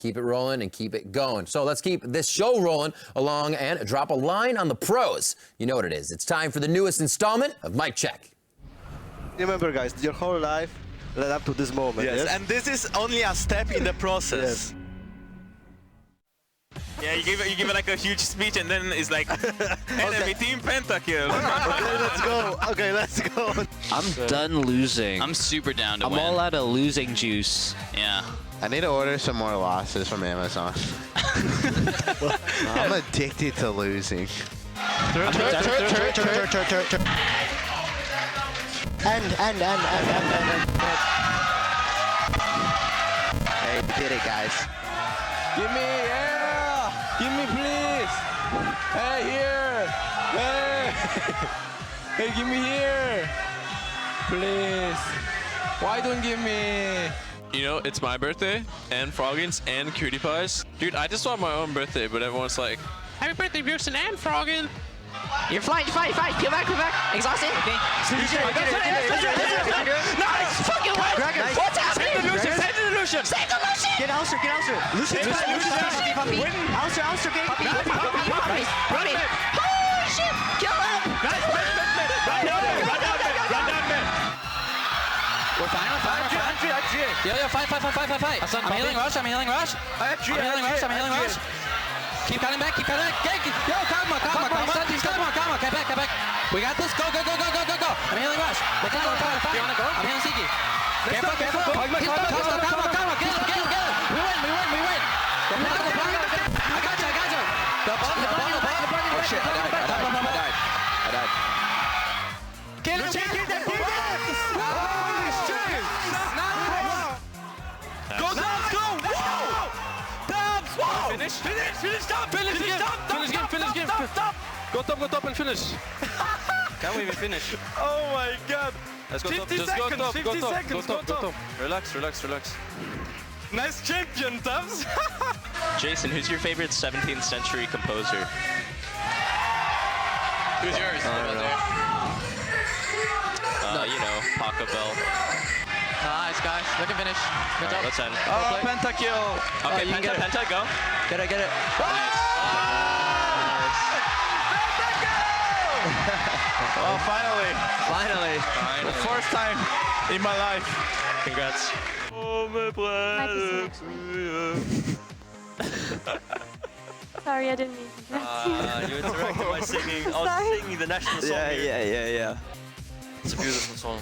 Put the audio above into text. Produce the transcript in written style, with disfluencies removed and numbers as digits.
Keep it rolling and keep it going. So let's keep this show rolling along and drop a line on the pros. You know what it is. It's time for the newest installment of Mic Check. Remember, guys, your whole life led up to this moment. Yes, and this is only a step in the process. Yeah, you give it like a huge speech, and then it's like enemy team pentakill. Okay, let's go. Okay, let's go. I'm done losing. I'm super down to win. I'm all out of losing juice. Yeah. I need to order some more losses from Amazon. I'm addicted to losing. End. Hey, we did it, guys. Give me, yeah! Give me, please! Hey, here! Hey! Hey, give me here! Please! Why don't give me? You know, it's my birthday, and Froggin's, and Cutie Pie's. Dude, I just want my own birthday, but everyone's like, Happy birthday, Pearson and Froggin! You're fine. Peel back. Exhausted. Okay. Nice! Fucking what? What's happening? Save the Lucian! Save the Lucian! Get Ulster. Lucian. Ulster, get puppy. Run it. Holy shit! Kill him! Nice! Run down mid! We're fine. Yeah, fight. I'm healing rush. I'm healing rush. Keep cutting back. Yo, calma. Get back. We got this. Go. I'm healing rush. Let's go. You wanna go? I'm healing Siki. Careful. Calma. Get him. We win. I got you. The ball. Oh shit, I died. Get him. Go. Finish, stop! Finish game! Go top and finish! Can we even finish? Oh my god! Let's go top, just go top. Relax. Nice champion, Tubbs! Jason, who's your favorite 17th century composer? Who's yours? You know, Paco Bell. Nice, guys. Look at finish. Good job. Let's end. Oh, pentakill! Okay, Penta, go. Get it. Nice. Oh, finally! The first time in my life. Congrats. Sorry, I didn't mean to. You interrupted my singing. I was singing the national song. Yeah. It's a beautiful song.